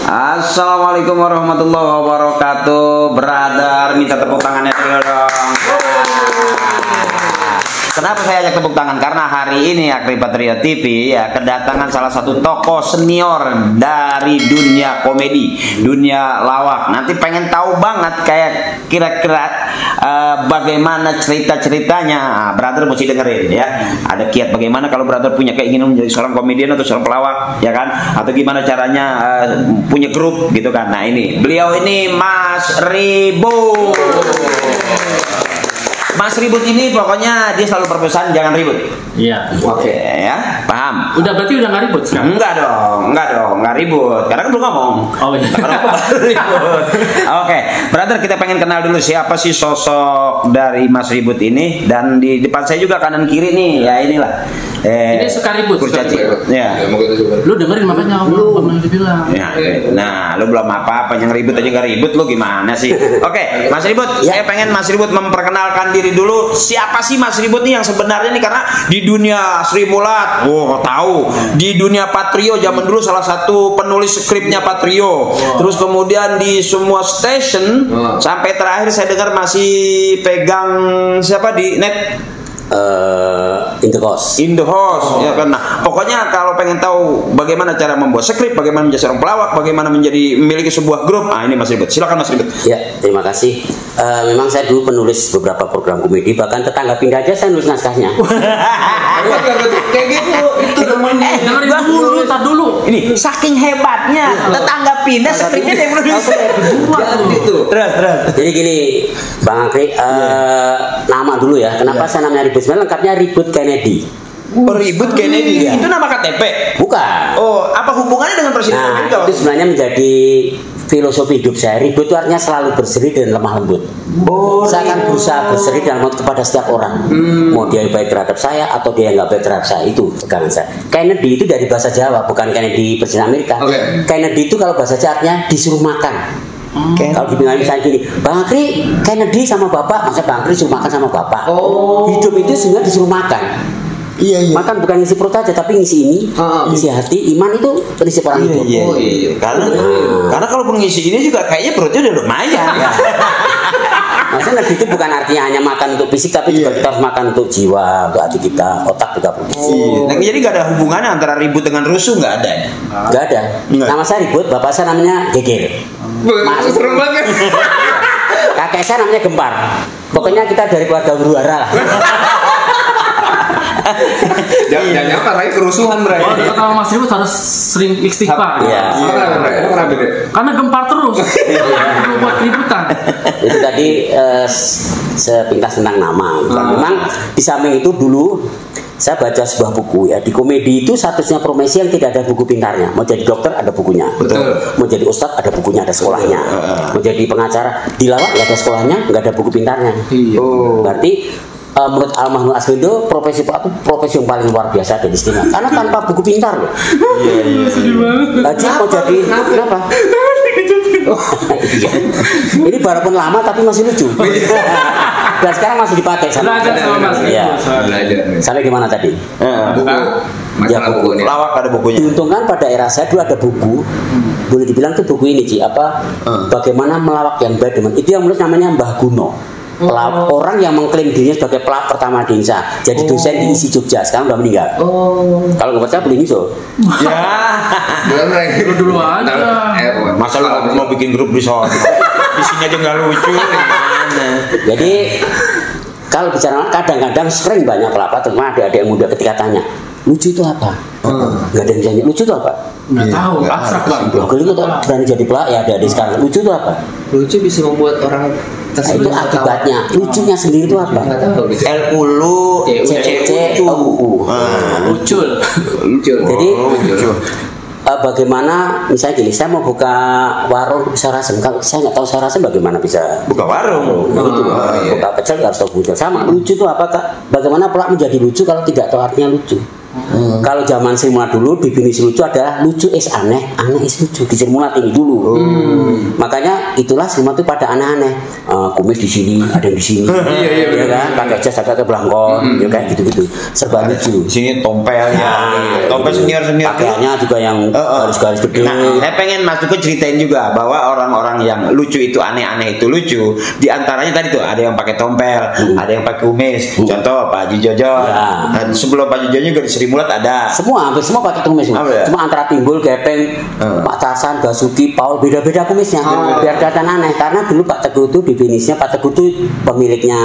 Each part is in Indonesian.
Assalamualaikum warahmatullahi wabarakatuh. Brother, minta tepuk tangannya dulu dong. Kenapa saya ajak tepuk tangan? Karena hari ini Akripatrio TV ya kedatangan salah satu tokoh senior dari dunia komedi, dunia lawak. Nanti pengen tahu banget kayak kira-kira bagaimana cerita-ceritanya. Brother mesti dengerin ya. Ada kiat bagaimana kalau brother punya keinginan menjadi seorang komedian atau seorang pelawak, ya kan? Atau gimana caranya punya grup gitu kan. Nah ini beliau ini Mas Ribut. Mas Ribut ini pokoknya dia selalu berpesan jangan ribut. Iya. Oke ya, paham. Udah berarti udah nggak ribut sekarang? Enggak ribut. Karena kan belum ngomong. Oh iya. Ribut. Oke, brother kita pengen kenal dulu siapa sih sosok dari Mas Ribut ini, dan di depan saya juga kanan kiri nih ya inilah. Ini suka ribut. Ya. Lu dengerin makanya lu pernah dibilang. Ya, nah, lu belum apa-apa yang ribut aja nggak ribut, lu gimana sih? Oke, Mas Ribut, saya pengen Mas Ribut memperkenalkan diri dulu. Siapa sih Mas Ribut nih yang sebenarnya nih, karena di dunia Sri Mulat, tahu. Di dunia Patrio zaman dulu salah satu penulis skripnya Patrio. Terus kemudian di semua station sampai terakhir saya dengar masih pegang siapa di net? In the host ya kan. Nah, pokoknya kalau pengen tahu bagaimana cara membuat skrip, bagaimana menjadi seorang pelawak, bagaimana menjadi memiliki sebuah grup, ini Mas Ribut. Silakan Mas Ribut. Ya, terima kasih. Memang saya dulu penulis beberapa program komedi, bahkan tetangga pindah aja saya nulis naskahnya. Kayak gitu. Itu namanya. Dengerin dulu. Ini saking hebatnya tetangga pindah skripnya dia menulis. Gitu. Terus. Jadi gini, Bang Akri, nama dulu ya. Kenapa saya namanya Ribut? Sebenarnya lengkapnya Ribut Kennedy. Ribut Kennedy. Itu nama KTP? Bukan. Oh, apa hubungannya dengan presiden Amerika? Itu sebenarnya menjadi filosofi hidup saya. Ribut itu artinya selalu berseri dan lemah lembut. Saya akan berusaha berseri dan lembut kepada setiap orang. Mau dia baik terhadap saya atau dia nggak baik terhadap saya, itu pegangan saya. Kennedy itu dari bahasa Jawa, bukan Kennedy presiden Amerika. Kennedy itu kalau bahasa Jawa artinya disuruh makan. Kalau dibilang misalnya gini, Bang Akri Kennedy sama bapak, masa Bang Akri disuruh makan sama bapak. Hidup itu sebenarnya disuruh makan. Iya. Makan bukan ngisi perut aja, tapi ngisi ini, ngisi hati, iman itu prinsip orang itu. Iya. Karena kalau mengisi ini juga kayaknya perutnya udah lumayan. Maksudnya itu bukan artinya hanya makan untuk fisik, tapi juga kita harus makan untuk jiwa, untuk hati kita, otak juga perlu. Nah, jadi nggak ada hubungannya antara ribut dengan rusuh, nggak ada. Nggak ada. Nama saya Ribut, bapak saya namanya Geger. Serem banget. Kakek saya namanya Gempar. Pokoknya kita dari keluarga huru-hara lah. Jangan karena kerusuhan mereka. Kalau Mas Ribut harus sering istighfar. Iya. Karena gempar terus. Buat keributan. Itu tadi sepintas tentang nama. Memang di samping itu dulu saya baca sebuah buku ya. Di komedi itu satunya profesi yang tidak ada buku pintarnya. Mau jadi dokter ada bukunya. Betul. Mau jadi ustadz ada bukunya, ada sekolahnya. Mau jadi pengacara di lawak nggak ada sekolahnya, nggak ada buku pintarnya. Berarti menurut Almarhum Aswindo profesi itu profesi yang paling luar biasa dan istimewa karena tanpa buku pintar loh. Haji mau jadi kenapa? Ini walaupun lama tapi masih lucu. Dan sekarang masih dipakai sama. Belajar sama Mas. Iya. Sampai gimana tadi? Masalah buku ini. Lawak ada bukunya. Diuntungkan pada era saya dulu ada buku. Boleh dibilang tuh buku ini Ci, bagaimana melawak yang baik dengan itu yang menulis namanya Mbah Guno. Orang yang mengklaim dirinya sebagai pelawak pertama di Indonesia, jadi dosen di ISI Jogja, sekarang udah meninggal. Kalau nggak percaya boleh nyusul. Dulu aja. Masa lu mau bikin grup di sana? Di sini aja nggak lucu. Jadi kalau bicara kadang-kadang sering banyak pelawak, terutama adik-adik muda ketika tanya, lucu itu apa? Nggak ada yang nyanyi. Lucu itu apa? Nggak tahu. Abstrak banget. Kalau itu berani jadi pelawak ya adik-adik sekarang. Lucu itu apa? Lucu bisa membuat orang itu akibatnya. Lucunya sendiri itu apa? L-U-L C-C-U-U. Muncul. Jadi bagaimana misalnya gini, saya mau buka warung Sarasem, kalau saya nggak tahu Sarasem bagaimana bisa buka warung? Buka pecel harus tahu buka sama. Lucu itu apa Kak? Bagaimana pelak menjadi lucu kalau tidak tahu artinya lucu? Kalau zaman Sri Mulat dulu definisi lucu adalah lucu is aneh, aneh is lucu. Di Sri Mulat ini dulu. Makanya itulah Sri Mulat itu pada aneh-aneh. Kumis di sini, ada yang di sini. Iya kan? Pakai jas, pakai belangkon, ya kayak gitu-gitu. Serba lucu. Di sini tompelnya, tompel senior-senior. Pakaiannya juga yang garis-garis gede. Nah, saya pengen Mas Tuku ceritain juga bahwa orang-orang yang lucu itu aneh-aneh itu lucu. Di antaranya tadi tuh ada yang pakai tompel, ada yang pakai kumis. Contoh Pak Haji Jojo. Dan sebelum Pak Haji Jojo juga di Sri Mulat ada. Hampir semua pakai kumis. Cuma antara Timbul, Gepeng, Pak Tasan, Basuki, Paul beda-beda kumisnya. Biar kelihatan aneh. Karena dulu Pak Teguh itu definisinya, Pak Teguh itu pemiliknya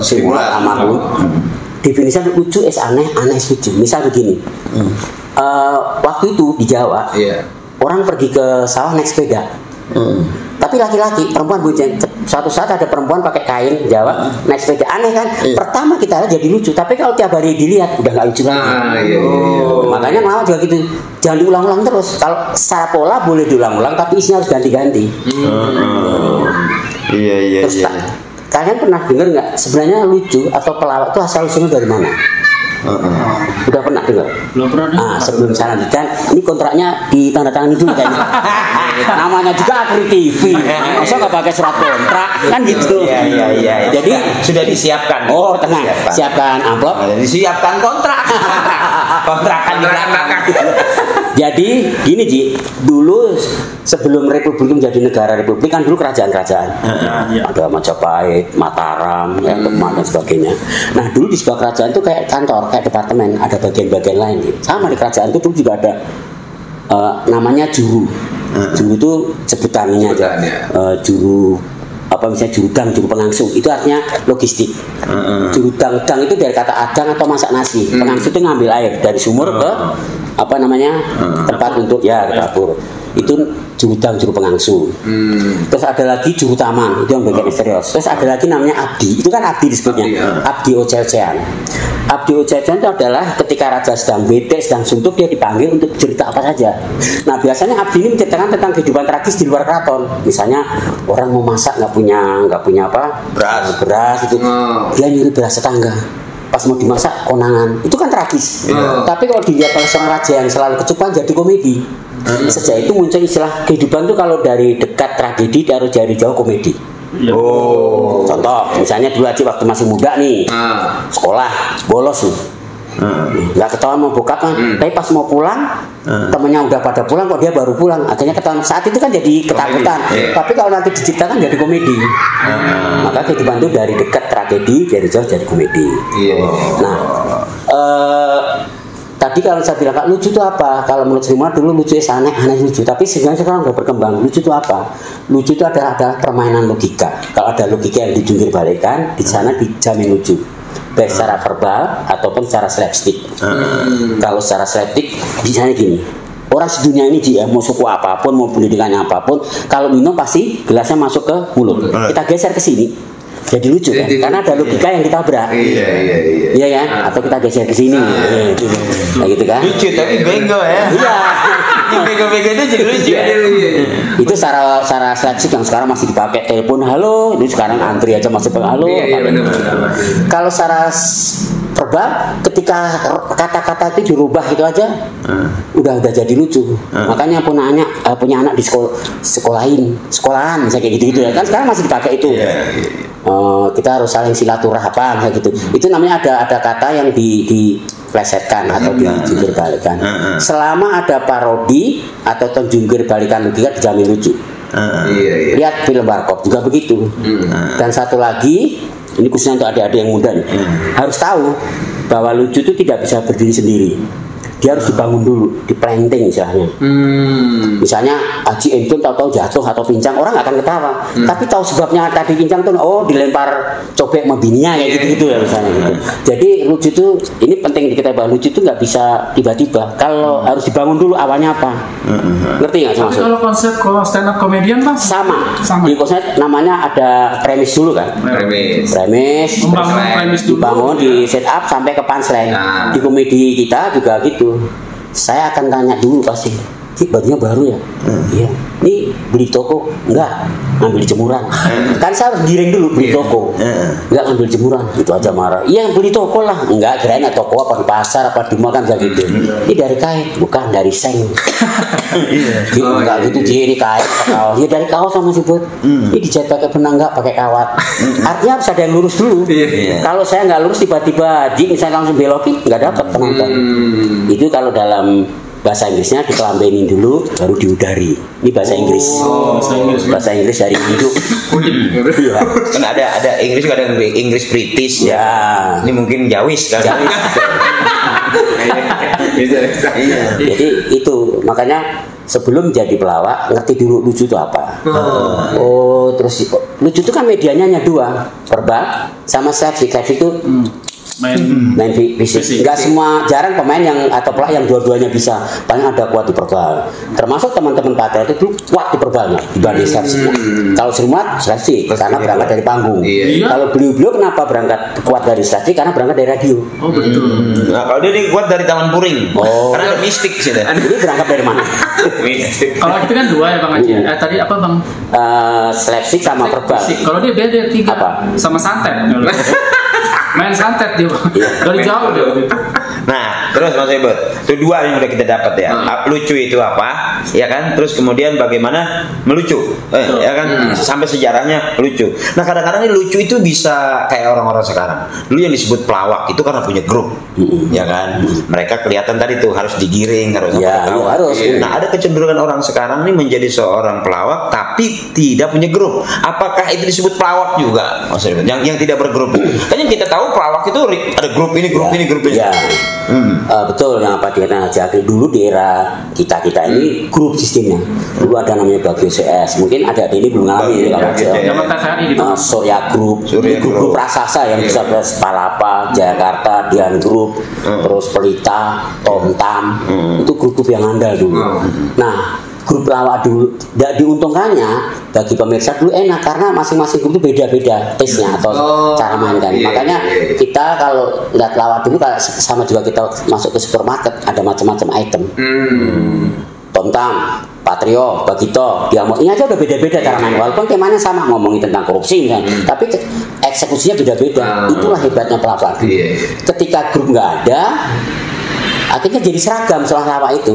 Sri Mulat almarhum. Definisinya lucu es aneh, aneh es lucu. Misal begini. Waktu itu di Jawa, orang pergi ke sawah naik sepeda. Tapi laki-laki, perempuan bucin. Suatu saat ada perempuan pakai kain Jawa naik sepeda, aneh kan? Pertama kita lihat jadi lucu, tapi kalau tiap hari dilihat udah nggak lucu lagi. Makanya ngelawak juga gitu, jangan diulang-ulang terus. Kalau secara pola boleh diulang-ulang, tapi isinya harus ganti-ganti. Iya. Terus kalian pernah dengar nggak sebenarnya lucu atau pelawak itu asal usulnya dari mana? Udah pernah dengar? Belum pernah. Nah, sebelum saya lanjutkan, ini kontraknya ditandatangani dulu kayaknya. Namanya juga Akri TV. Masa nggak pakai surat kontrak kan gitu? Iya. Jadi sudah disiapkan. Oh, tenang. Siapkan amplop. Disiapkan kontrak. Kontrakan di belakang. Jadi gini Ji, dulu sebelum Republik menjadi negara Republik kan dulu kerajaan-kerajaan. Ada Majapahit, Mataram, Demak dan sebagainya. Nah dulu di sebuah kerajaan itu kayak kantor, kayak departemen, ada bagian-bagian lain. Sama di kerajaan itu dulu juga ada namanya juru. Juru itu sebutannya aja. Juru apa misalnya jurudang, juru pengangsu itu artinya logistik. Jurudang itu dari kata adang atau masak nasi. Pengangsu itu ngambil air dari sumur ke apa namanya tempat untuk ke dapur. Itu jurudang, juru pengangsu. Terus ada lagi juru taman, itu yang bagian misterius. Terus ada lagi namanya abdi, itu kan abdi disebutnya. Abdi Ocecean. Abdi Ocecean itu adalah ketika raja sedang bete, sedang suntuk, dia dipanggil untuk cerita apa saja. Nah biasanya abdi ini menceritakan tentang kehidupan tragis di luar keraton. Misalnya orang mau masak nggak punya apa beras itu, dia nyuri beras tetangga. Pas mau dimasak konangan, itu kan tragis. Tapi kalau dilihat oleh seorang raja yang selalu kecupan jadi komedi. Sejak itu muncul istilah kehidupan itu kalau dari dekat tragedi, dari jauh komedi. Contoh, misalnya dulu aja waktu masih muda nih, sekolah bolos nih, nggak ketahuan mau bokap kan, tapi pas mau pulang temennya udah pada pulang kok dia baru pulang, akhirnya ketahuan. Saat itu kan jadi ketakutan, tapi kalau nanti diciptakan jadi komedi. Maka kehidupan itu dari dekat tragedi, dari jauh jadi komedi. Nah, tadi kalau saya bilang lucu itu apa? Kalau menurut Sri Mulat dulu lucu aneh lucu. Tapi sebenarnya sekarang udah berkembang. Lucu itu apa? Lucu itu adalah permainan logika. Kalau ada logika yang dijungkir balikan, di sana dijamin lucu. Baik secara verbal ataupun secara slapstick. Kalau secara slapstick, misalnya gini. Orang sedunia ini mau suku apapun, mau pendidikannya apapun, kalau minum pasti gelasnya masuk ke mulut. Kita geser ke sini. Jadi lucu kan? Karena ada logika yang ditabrak. Iya ya, atau kita geser ke sini. Nah, gitu kan? Lucu tapi bego ya. Iya. Bego-bego itu jadi lucu. Itu secara slapstick yang sekarang masih dipakai telepon halo, ini sekarang antri aja masih pakai halo. Kalau secara verbal, ketika kata-kata itu dirubah gitu aja, udah jadi lucu. Makanya punya anak di sekolahan, misalnya kayak gitu ya. Kan sekarang masih dipakai itu. Kita harus saling silaturahmi gitu. Itu namanya ada kata yang diplesetkan atau dijungkir balikan. Selama ada parodi atau jungkir balikan logika dijamin lucu. Lihat film Warkop juga begitu. Dan satu lagi, ini khususnya untuk adik-adik yang muda nih, harus tahu bahwa lucu itu tidak bisa berdiri sendiri. Dia harus dibangun dulu, diplanting misalnya. Misalnya Haji Entun tahu-tahu jatuh atau pincang, orang nggak akan ketawa. Tapi tahu sebabnya tadi pincang tuh, dilempar cobek sama bininya kayak gitu-gitu ya misalnya gitu. Jadi lucu itu, ini penting kita bahas, lucu itu nggak bisa tiba-tiba. Kalau harus dibangun dulu awalnya apa? Ngerti nggak sih maksud? Kalau konsep stand up comedian Bang? Sama. Di konsep namanya ada premis dulu kan? Premis. Membangun premis dulu. Dibangun, di set up sampai ke punchline. Di komedi kita juga gitu. Saya akan tanya dulu pasti. bajunya baru ya? Iya. Ini beli toko enggak, ngambil jemuran. Kan saya harus giring dulu beli toko. Enggak ngambil jemuran, itu aja marah. Iya beli toko lah. Enggak, kirain toko apa di pasar apa di mall kan kayak gitu. Ini dari kain, bukan dari seng. Gitu, enggak gitu Ji, ini kain kaos. Ya dari kaos sama si Bud. Ini dijahit pakai benang enggak pakai kawat. Artinya harus ada yang lurus dulu. Kalau saya nggak lurus tiba-tiba Ji misalnya langsung belokin nggak dapat penonton. Itu kalau dalam bahasa Inggrisnya dikelambenin dulu baru diudari. Ini bahasa Inggris. Bahasa Inggris dari hidup. Iya. Kan ada Inggris juga, ada Inggris British Ya. Ini mungkin Jawis kan. Jawis. Jadi itu makanya sebelum jadi pelawak ngerti dulu lucu itu apa. Oh terus lucu itu kan medianya hanya dua, verbal sama slapstick. Slapstick itu main fisik. Enggak semua, jarang pemain yang atau pelawak yang dua-duanya bisa. Paling ada kuat di verbal. Termasuk teman-teman Patra itu kuat di verbalnya dibanding slapstick. Kalau Srimulat slapstick karena berangkat dari panggung. Kalau beliau kenapa berangkat kuat dari slapstick? Karena berangkat dari radio. Oh betul. Nah, kalau dia kuat dari Taman Puring. Karena ada mistik sih. Ini berangkat dari mana? Kalau itu kan dua ya Bang Haji. Tadi apa Bang? Slapstick sama verbal. Kalau dia beda tiga. Apa? Sama santet. Main santet dia dari jauh dia gitu. Nah, terus Mas Ebot, itu dua yang udah kita dapat ya. Lucu itu apa? Ya kan? Terus kemudian bagaimana melucu? Ya kan? Sampai sejarahnya lucu. Nah, kadang-kadang ini lucu itu bisa kayak orang-orang sekarang. Dulu yang disebut pelawak itu karena punya grup. Ya kan? Mereka kelihatan tadi tuh harus digiring, harus harus. Nah, ada kecenderungan orang sekarang ini menjadi seorang pelawak tapi tidak punya grup. Apakah itu disebut pelawak juga? Mas Ebot, yang tidak bergrup. Kan yang kita tahu pelawak itu ada grup ini, grup ini, grup ini. Ya. Betul yang apa dikatakan Haji Akri dulu di era kita ini grup sistemnya. Dulu ada namanya Bagio CS. Mungkin ada ini belum ngalami Zaman TVRI gitu. Surya Group, grup raksasa yang bisa Palapa, Jakarta, Dian Group, terus Pelita, Tomtam. Itu grup-grup yang andal dulu. Nah, grup lawak dulu tidak diuntungkannya bagi pemirsa dulu enak karena masing-masing grup itu beda-beda taste-nya atau cara mainkan. Makanya kita kalau lihat lawak dulu sama juga kita masuk ke supermarket ada macam-macam item. Tomtam, Patrio, Bagito, Diamo, ini aja udah beda-beda cara main walaupun temanya sama ngomongin tentang korupsi misalnya, tapi eksekusinya beda-beda. Itulah hebatnya pelawak. Ketika grup nggak ada, akhirnya jadi seragam setelah lawak itu.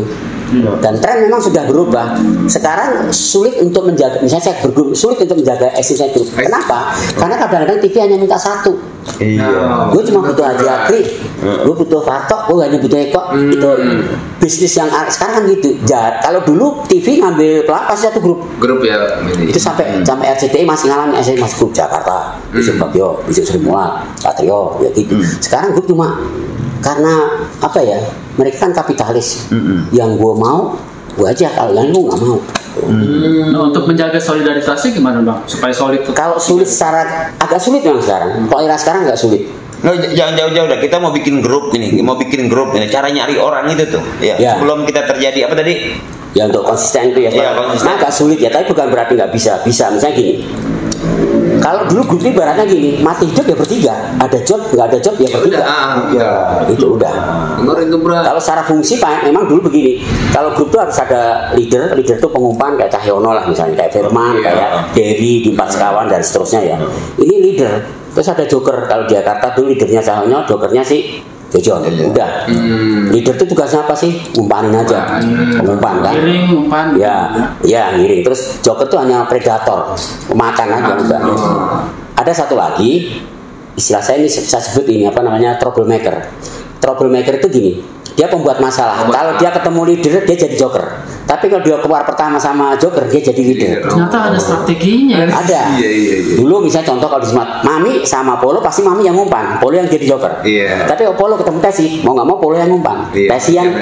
Dan tren memang sudah berubah. Sekarang sulit untuk menjaga, misalnya saya bergrup, sulit untuk menjaga eksistensi grup. Kenapa? Karena kadang-kadang TV hanya minta satu. Gue cuma butuh Haji Akri, gue butuh Fartok, gue hanya butuh Eko. Itu bisnis yang sekarang kan gitu. Kalau dulu TV ngambil pelawak pasti satu grup. Grup ya. Itu sampai RCTI masih ngalamin masih grup Jakarta, besok Bagio, besok Srimulat, Patrio, ya gitu. Sekarang grup cuma karena apa ya? Mereka kan kapitalis. Yang gue mau, gue aja. Kalau yang lu nggak mau. Nah, untuk menjaga solidaritasnya gimana Bang? Supaya solid. Kalau sulit secara agak sulit memang sekarang. Kalau era sekarang nggak sulit. No, jangan jauh-jauh dah. Kita mau bikin grup ini, cara nyari orang itu tuh. Ya. Sebelum kita terjadi apa tadi? Ya untuk konsisten itu ya. Nah, agak sulit ya. Tapi bukan berarti nggak bisa. Bisa misalnya gini. Kalau dulu grup ini ibaratnya gini, mati hidup ya bertiga, ada job nggak ada job ya bertiga. Itu udah. Kalau secara fungsi Pak, memang dulu begini. Kalau grup itu harus ada leader itu pengumpan kayak Cahyono lah misalnya, kayak Firman, kayak Dery di Empat Sekawan dan seterusnya ya. Ini leader. Terus ada joker. Kalau di Jakarta tuh leadernya Cahyono, jokernya si Jojon. Udah. Leader itu tugasnya apa sih? Ngumpanin aja. Pengumpan kan? Ngiring, umpan. Ya, ngiring. Terus joker itu hanya predator, makan aja udah. Ada satu lagi, istilah saya ini saya sebut ini apa namanya troublemaker. Troublemaker itu gini, dia pembuat masalah. Kalau dia ketemu leader, dia jadi joker. Tapi kalau dia keluar pertama sama joker, dia jadi leader. Ternyata ada strateginya. Ada. Dulu misalnya contoh kalau di Smart, Mami sama Polo pasti Mami yang ngumpan, Polo yang jadi joker. Tapi kalau Polo ketemu Tesi, mau nggak mau Polo yang ngumpan, Tesi yang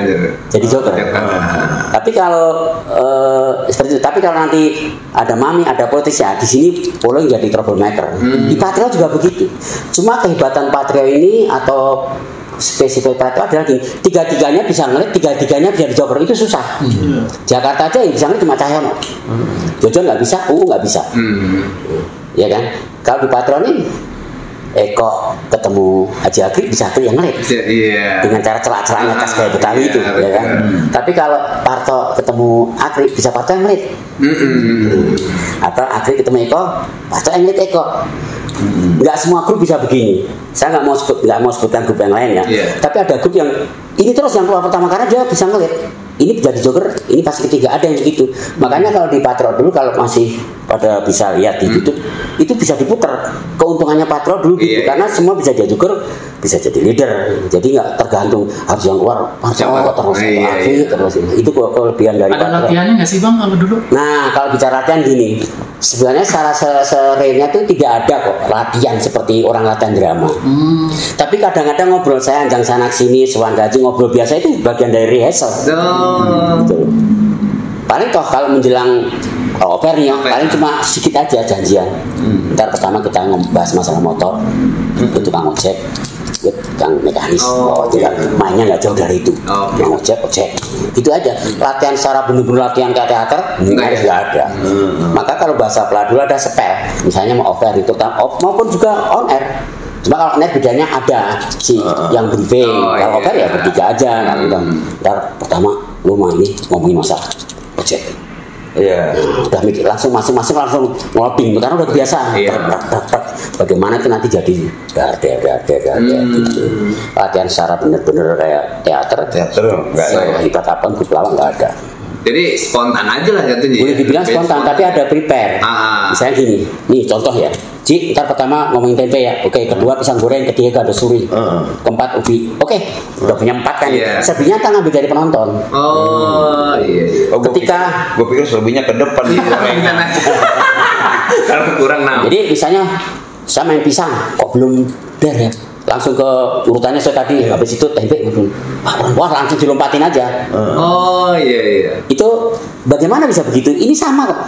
jadi joker. Tapi kalau seperti itu. Tapi kalau nanti ada Mami, ada Polo, ya di sini Polo yang jadi troublemaker. Di Patrio juga begitu. Cuma kehebatan Patrio ini atau spesifik itu adalah tiga-tiganya bisa ngelit, tiga-tiganya bisa di joker, itu susah. Jakarta aja yang bisa ngelit cuma Cahyono. Jojon nggak bisa, nggak bisa. Ya kan? Kalau di Patron ini Eko ketemu Haji Agri bisa Agri yang ngelit. Iya. Dengan cara celak-celaknya khas kayak Betawi itu, ya kan. Tapi kalau Parto ketemu Agri bisa Parto yang ngelit. Atau Agri ketemu Eko, Parto yang ngelit Eko. Nggak semua grup bisa begini. Saya nggak mau sebutkan grup yang lain ya. Tapi ada grup yang ini terus yang keluar pertama karena dia bisa ngelit. Ini jadi joker, ini pasti ketiga ada yang begitu. Makanya kalau di Patriot dulu kalau masih pada bisa lihat di YouTube itu bisa diputar keuntungannya Patriot dulu gitu. Karena semua bisa jadi joker, bisa jadi leader. Jadi nggak tergantung harus yang keluar Patriot terus terus itu kelebihan dari Patriot. Ada latihannya nggak sih Bang kalau dulu? Nah kalau bicara latihan gini, sebenarnya secara seringnya tuh tidak ada kok latihan seperti orang latihan drama. Tapi kadang-kadang ngobrol saya anjang sana sini, sewan gaji ngobrol biasa itu bagian dari rehearsal. Gitu. Paling toh kalau menjelang over nih, paling cuma sedikit aja janjian. Ntar pertama kita membahas masalah motor, itu tukang ojek, tukang mekanis, mainnya nggak jauh dari itu. Tukang ojek, itu aja. Latihan secara benar-benar latihan kayak teater, nggak ada. Maka kalau bahasa peladul ada spell, misalnya mau over itu maupun juga on air. Cuma kalau net bedanya ada si yang briefing, kalau over ya bertiga aja. Ntar pertama lu mau ini ngomongin masalah ojek. Udah mikir langsung masing-masing langsung ngeloading karena udah kebiasaan. Bagaimana itu nanti jadi dar gitu. Latihan secara bener-bener kayak teater nggak ada. Ibarat apa grup lawak nggak ada. Jadi spontan aja lah jatuhnya. Boleh dibilang spontan, tapi ada prepare. Misalnya gini, nih contoh ya. Ci, ntar pertama ngomongin tempe ya. Oke, kedua pisang goreng, ketiga ada suri. Keempat ubi. Oke, udah punya 4 kan. Selebihnya kan ngambil dari penonton. Ketika gue pikir selebihnya ke depan. Kalau kurang 6. Jadi misalnya saya main pisang, kok belum dar ya? Langsung ke urutannya saya tadi, habis itu tempe wah langsung dilompatin aja. Itu bagaimana bisa begitu? Ini sama kok.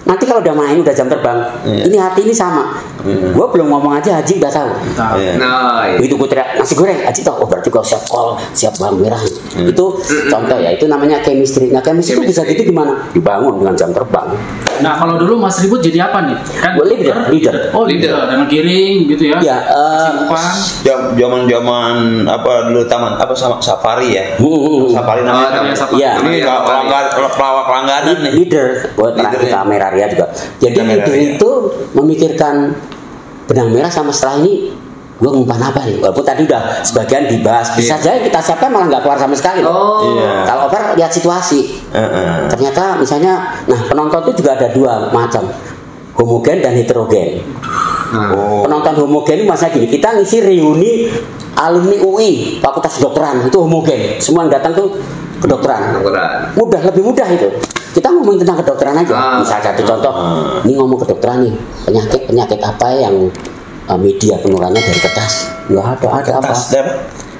Nanti kalau udah main, udah jam terbang, ini hati ini sama. Gue belum ngomong aja, Haji udah tahu. Begitu gue teriak nasi goreng, Haji tahu. Oh berarti gue siap kol, siap bawang merah. Itu contoh ya, itu namanya chemistry. Nah chemistry itu bisa gitu gimana? Dibangun dengan jam terbang. Nah kalau dulu Mas Ribut jadi apa nih? Kan leader. Oh leader, dengan giring gitu ya? Ya. Zaman apa dulu taman apa sama safari ya? Safari namanya. Iya. Ini pelawak langganan nih. Leader buat kamera juga. Jadi leader itu memikirkan benang merah sama setelah ini gue ngumpan apa nih. Walaupun tadi udah sebagian dibahas, bisa aja kita siapa malah nggak keluar sama sekali. Kalau over lihat situasi. Ternyata misalnya, nah penonton itu juga ada 2 macam, homogen dan heterogen. Penonton homogen ini masa gini, kita ngisi reuni alumni UI Fakultas Kedokteran itu homogen, semua yang datang tuh kedokteran. Lebih mudah itu. Kita ngomongin tentang kedokteran aja. Misal satu contoh, ini ngomong kedokteran nih, penyakit apa yang media penularannya dari kertas? Nggak ada apa?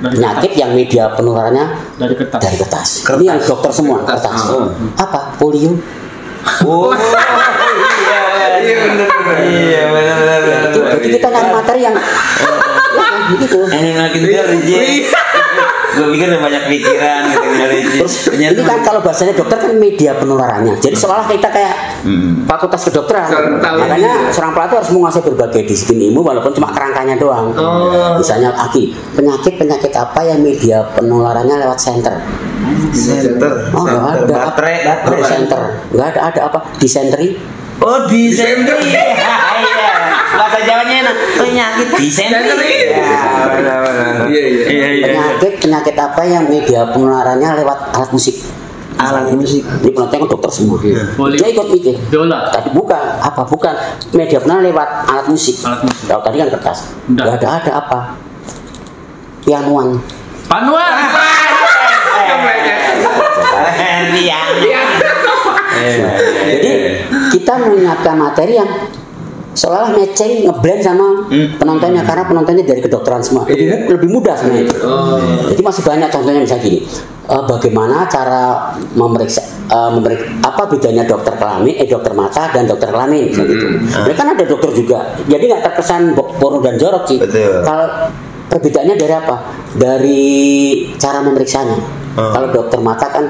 Penyakit yang media penularannya dari kertas. Ini yang dokter semua kertas. Apa? Polio. Iya benar. Jadi kita nyari materi yang gitu. Gue pikir ada banyak pikiran gitu. Ini kan kalau bahasanya dokter kan media penularannya. Jadi seolah kita kayak fakultas kedokteran. Makanya seorang pelatih harus menguasai berbagai disiplin ilmu walaupun cuma kerangkanya doang. Misalnya Aki, penyakit apa yang media penularannya lewat senter? Nggak ada. Baterai senter. Nggak ada apa? Disenteri. Disenteri. Bahasa Jawanya enak. Penyakit disenteri. Penyakit apa yang media penularannya lewat alat musik? Ini penontonnya kan dokter semua. Dia ikut mikir. Tadi bukan media penularan lewat alat musik. Kalau tadi kan kertas. Nggak ada apa? Pianuan. Jadi kita menyiapkan materi yang seolah matching ngeblend sama penontonnya karena penontonnya dari kedokteran semua. Lebih mudah sebenarnya. Jadi masih banyak contohnya misalnya gini. Bagaimana cara memeriksa apa bedanya dokter mata dan dokter kelamin gitu. Mereka kan ada dokter juga. Jadi nggak terkesan porno dan jorok sih. Kalau perbedaannya dari apa? Dari cara memeriksanya. Kalau dokter mata kan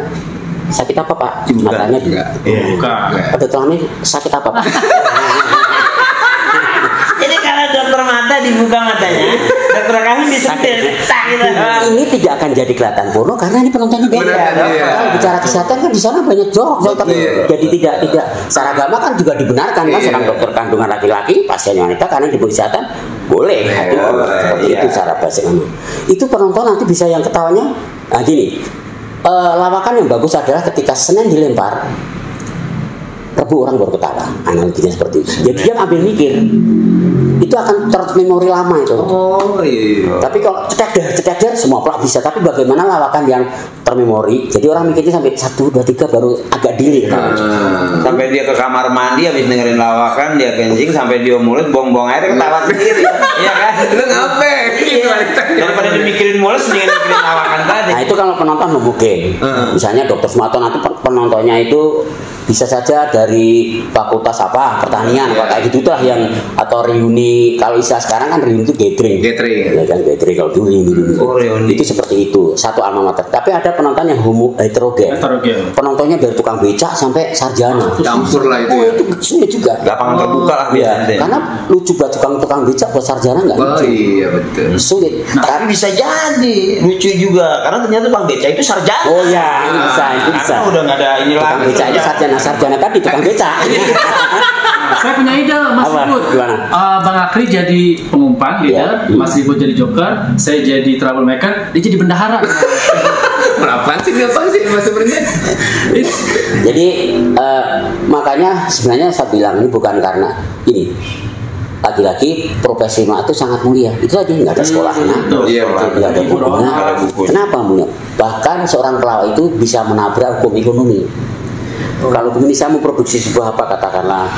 sakit apa Pak? Matanya bukan. Dokter kelamin sakit apa Pak? Jadi kalau dokter dokter mata dibuka matanya, dokter kami disentil. Ini tidak akan jadi kelihatan porno karena ini penontonnya beda. Kalau bicara kesehatan kan di sana banyak jorok, tapi jadi tidak secara agama kan juga dibenarkan kan seorang dokter kandungan laki-laki pasien wanita karena di kesehatan boleh. Seperti itu cara bahasanya. Itu penonton nanti bisa yang ketawanya. Nah gini, lawakan yang bagus adalah ketika Senin dilempar, Rebu orang baru ketawa. Analoginya seperti itu. Jadi dia ambil mikir. Itu akan termemori lama itu. Oh iya. Tapi kalau cedak semua pelak bisa. Tapi bagaimana lawakan yang termemori? Jadi orang mikirnya sampai 1, 2, 3 baru agak delay. Sampai dia ke kamar mandi habis dengerin lawakan, dia kencing sampai dia mulut buang-buang air ketawa sendiri. Iya kan? Lu ngapain? Daripada dimikirin mulut dengan mikirin lawakan tadi. Nah itu kalau penonton mungkin. Misalnya Dokter Sumarto nanti penontonnya itu bisa saja dari fakultas apa pertanian apa kayak gitu lah yang atau reuni. Kalau istilah sekarang kan reuni itu gathering ya kan, gathering. Kalau dulu reuni itu seperti itu, satu alma mater. Tapi ada penonton yang heterogen. Penontonnya dari tukang becak sampai sarjana, campur lah itu. Itu sulit juga, lapangan terbuka lah biasanya. Karena lucu buat tukang becak buat sarjana nggak lucu. Iya betul, sulit. Tapi bisa jadi lucu juga karena ternyata tukang becak itu sarjana. Oh ya, itu bisa. Karena udah nggak ada ini lagi. Tukang becak itu sarjana tadi tukang becak. Saya punya ide, Mas Ribut. Bang Akri jadi pengumpan, leader, Mas Ribut jadi joker, saya jadi troublemaker, dia jadi bendahara. Apaan sih Mas sebenarnya? Jadi makanya sebenarnya saya bilang ini bukan karena ini. Lagi-lagi profesi mak itu sangat mulia. Itu aja nggak ada sekolahnya, nggak ada bukunya. Kenapa mulia? Bahkan seorang pelawak itu bisa menabrak hukum ekonomi. Kalau Indonesia mau produksi sebuah apa katakanlah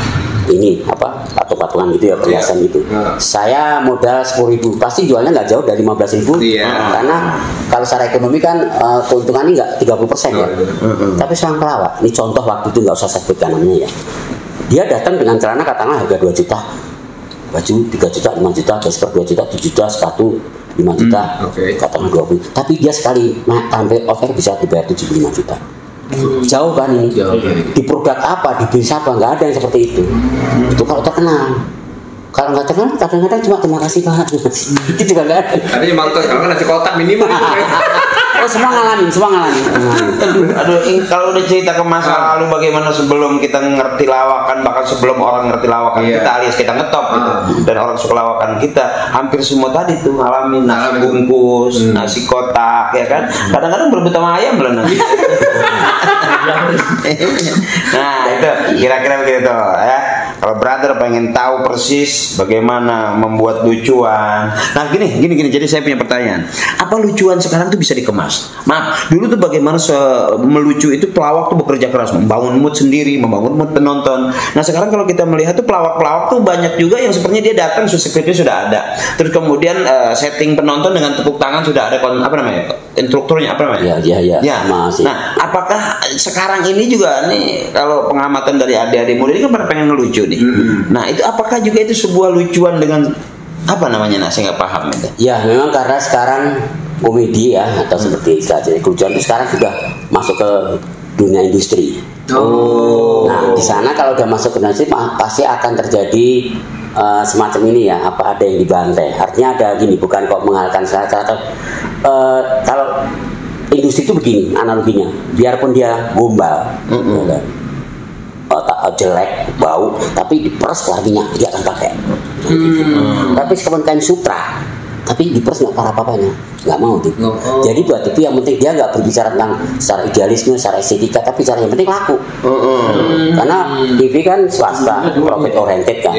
ini apa patung-patungan gitu ya, perhiasan gitu. Saya modal 10.000 pasti jualnya nggak jauh dari 15.000. Karena kalau secara ekonomi kan keuntungannya nggak 30% ya. Tapi seorang pelawak, ini contoh waktu itu nggak usah sebutkan namanya ya. Dia datang dengan celana katakanlah harga 2 juta, baju 3 juta, 5 juta, dasper 2 juta, 7 juta, sepatu 5 juta, katakanlah 20. Tapi dia sekali tampil offer bisa dibayar 75 juta. Jauh kan ini. Di produk apa, di bisnis apa, nggak ada yang seperti itu. Itu kalau terkenal. Kalau nggak terkenal kadang-kadang cuma terima kasih Pak. Itu juga nggak ada. Tapi emang kalau nasi kotak minimal. Oh semua ngalamin. Aduh, kalau udah cerita ke masa lalu bagaimana sebelum kita ngerti lawakan, bahkan sebelum orang ngerti lawakan kita alias kita ngetop gitu, dan orang suka lawakan kita, hampir semua tadi tuh ngalamin nasi bungkus, nasi kotak, ya kan? Kadang-kadang berebut sama ayam loh nanti. Nah itu kira-kira begitu ya. Kalau brother pengen tahu persis bagaimana membuat lucuan, nah gini. Jadi saya punya pertanyaan, apa lucuan sekarang tuh bisa dikemas? Maaf, dulu tuh bagaimana melucu itu pelawak tuh bekerja keras, membangun mood sendiri, membangun mood penonton. Nah sekarang kalau kita melihat tuh pelawak-pelawak tuh banyak juga yang sepertinya dia datang skripnya sudah ada, terus kemudian setting penonton dengan tepuk tangan sudah ada instrukturnya apa namanya? Ya. Masih. Nah apakah sekarang ini juga nih kalau pengamatan dari adik-adik muda ini kan pada pengen ngelucu nih. Nah itu apakah juga itu sebuah lucuan dengan apa namanya? Nah saya nggak paham itu. Ya memang karena sekarang komedi ya atau seperti istilah kelucuan itu sekarang sudah masuk ke dunia industri. Nah di sana kalau udah masuk ke industri pasti akan terjadi semacam ini ya, apa ada yang dibantai. Artinya ada gini, bukan kok menghalalkan kalau industri itu begini analoginya, biarpun dia gombal, jelek, bau, tapi diperes warnanya dia akan pakai. Tapi sekarang kain sutra, tapi diperes nggak apa-apanya, nggak mau tuh. Jadi buat itu yang penting dia nggak berbicara tentang secara idealisme, secara estetika, tapi secara yang penting laku. Karena TV kan swasta, profit oriented kan.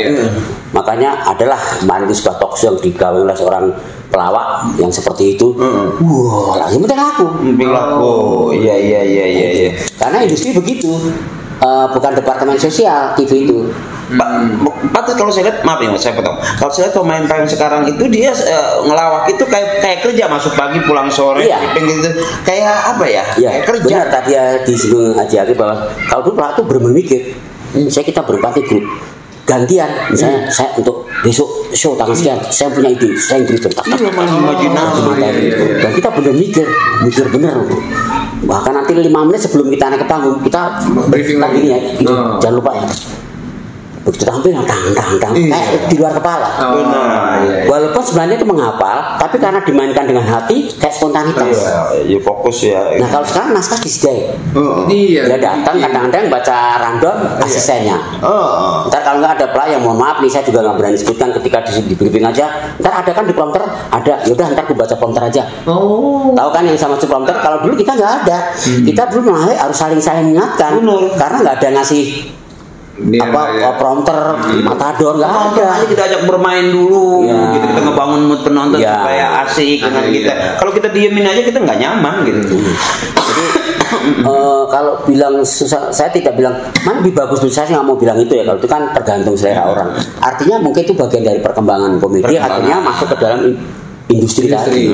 Makanya adalah kemarin itu sebuah talk show yang digawe oleh seorang pelawak yang seperti itu. Wah, yang penting laku. Iya. Karena industri begitu. Bukan departemen sosial TV itu. Pak, kalau saya lihat, maaf ya saya potong. Kalau saya lihat pemain sekarang itu dia ngelawak itu kayak kerja, masuk pagi pulang sore, gitu. Kayak apa ya? Kayak kerja. Benar tadi ya disinggung aja bahwa kalau dulu pelawak itu bermikir, kita berempat grup gantian, misalnya saya untuk besok show tanggal sekian, saya punya ide, saya yang berikan. Dan kita benar mikir benar. Bahkan nanti 5 menit sebelum kita naik ke panggung kita briefing lagi ya, jangan lupa ya begitu tampil tang kayak di luar kepala. Walaupun sebenarnya itu menghafal, tapi karena dimainkan dengan hati kayak spontanitas. Iya, fokus ya. Nah kalau sekarang naskah disediain. Iya. Dia datang kadang-kadang baca random asistennya. Ntar kalau nggak ada pelayan, mohon maaf nih saya juga nggak berani sebutkan ketika di briefing aja. Ntar ada kan di prompter ada, yaudah ntar aku baca prompter aja. Tahu kan yang sama prompter? Kalau dulu kita nggak ada. Kita dulu malah harus saling mengingatkan. Karena nggak ada ngasih prompter, matador nggak ada. Kita ajak bermain dulu, gitu, kita ngebangun mood penonton supaya asik dengan kita. Kalau kita diemin aja kita nggak nyaman gitu. Jadi kalau bilang susah, saya tidak bilang mana lebih bagus. Saya nggak mau bilang itu ya. Kalau itu kan tergantung selera orang. Artinya mungkin itu bagian dari perkembangan komedi. Akhirnya masuk ke dalam industri tadi.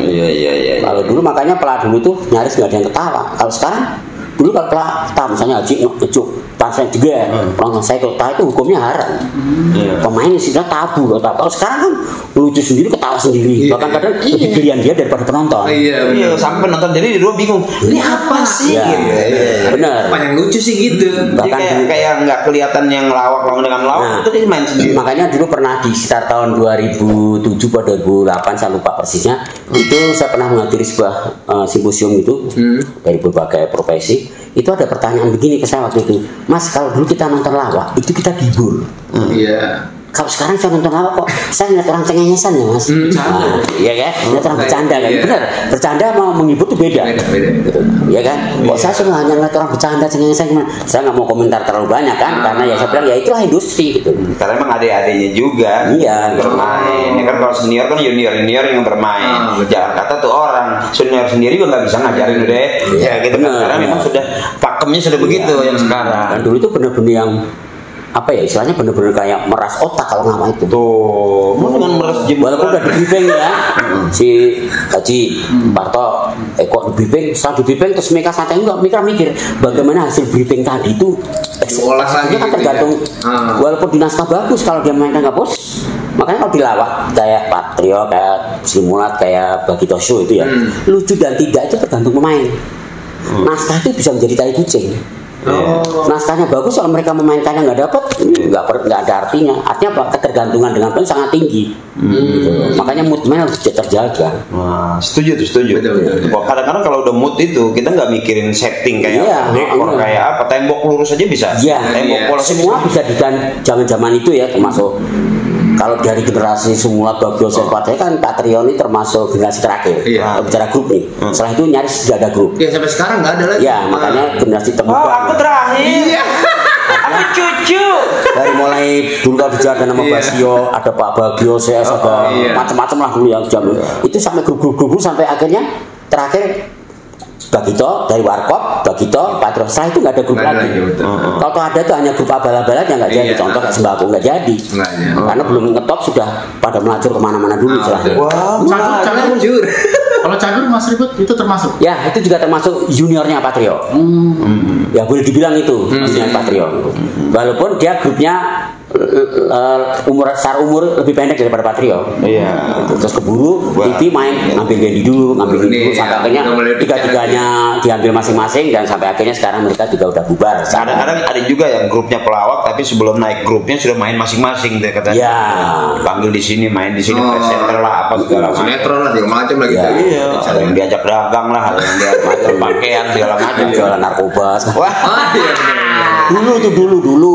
Iya. Kalau dulu makanya pelah dulu tuh nyaris nggak ada yang ketawa. Kalau sekarang dulu kalau pelah misalnya Haji ngecuk saya juga penonton saya kalau tahu itu hukumnya haram. Pemain sudah tabu loh. Kalau sekarang kan lucu sendiri, ketawa sendiri. Bahkan kadang lebih giliran dia daripada penonton. Iya, sampai penonton jadi dia bingung. Ini apa sih? Benar. Apa yang lucu sih gitu? Bahkan kayak nggak kelihatan yang lawak dengan lawak, itu dia main sendiri. Makanya dulu pernah di sekitar tahun 2007 atau 2008 saya lupa persisnya. Itu saya pernah menghadiri sebuah simposium itu dari berbagai profesi. Itu ada pertanyaan begini ke saya waktu itu, Mas, kalau dulu kita nonton lawak itu kita dihibur. Kalau sekarang saya nonton lawak kok saya ngeliat orang cengengesan ya, Mas. Iya kan? Ngeliat orang bercanda kan? Bener, bercanda mau menghibur itu beda. Iya kan? Kok saya cuma hanya ngeliat orang bercanda cengengesan gimana? Saya nggak mau komentar terlalu banyak kan, karena ya saya bilang ya itulah industri gitu. Karena emang adik-adiknya juga bermain. Ya kan kalau senior kan junior yang bermain. Jangan kata tuh orang senior sendiri juga nggak bisa ngajarin deh. Ya gitu kan. Karena memang sudah pakemnya sudah begitu yang sekarang. Dan dulu itu benar-benar yang apa ya istilahnya benar-benar kayak meras otak kalau nama itu. Tuh, dengan meras jempol. Walaupun udah di briefing ya, si Haji Parto, kok di briefing, setelah di briefing terus mereka santai enggak, mereka mikir bagaimana hasil briefing tadi itu eksekusinya kan tergantung. Walaupun di naskah bagus, kalau dia mainkan nggak bos, makanya kalau dilawak kayak Patrio, kayak Simulat, kayak Bagito Show itu ya, lucu dan tidak itu tergantung pemain. Naskah itu bisa menjadi tai kucing. Naskahnya bagus, kalau mereka memainkannya nggak dapat, nggak ada artinya. Artinya apa? Ketergantungan dengan pemain sangat tinggi. Gitu. Makanya mood pemain harus terjaga. Wah, setuju. Betul. Kadang-kadang kalau udah mood itu kita nggak mikirin setting kayak dekor kayak apa, tembok lurus aja bisa. Tembok polos semua bisa diganti. Zaman itu ya, termasuk kalau dari generasi semula Bagio Partai kan Patrio ini termasuk generasi terakhir. Bicara grup nih. Setelah itu nyaris tidak ada grup. Ya sampai sekarang nggak ada lagi. Ya makanya generasi termuda. Aku terakhir. Aku cucu. Dari mulai dulu kalau bicara nama Basio, ada Pak Bagio, CS, ada macam-macam lah dulu yang jam itu sampai grup sampai akhirnya terakhir Bagito dari Warkop, Bagito, Patrio. Setelah itu nggak ada grup lagi. Kalau ada itu hanya grup abal-abalan yang nggak jadi. Contoh kayak Sembako nggak jadi. Karena belum ngetop sudah pada melacur kemana-mana dulu setelahnya. Wah, Cagur. Kalau Cagur Mas Ribut itu termasuk? Ya, itu juga termasuk juniornya Patrio. Ya boleh dibilang itu maksudnya Patrio. Walaupun dia grupnya secara umur lebih pendek daripada Patrio. Terus keburu TV main ngambil Dendi dulu sampai akhirnya tiga-tiganya diambil masing-masing dan sampai akhirnya sekarang mereka juga udah bubar. Kadang-kadang ada juga yang grupnya pelawak tapi sebelum naik grupnya sudah main masing-masing deh katanya. Ya. Panggil di sini, main di sini, presenter lah apa segala macam. Sinetron lah segala macam lagi. Ada yang diajak dagang lah, ada yang diajak pakaian segala macam, jualan narkoba. Wah. Dulu.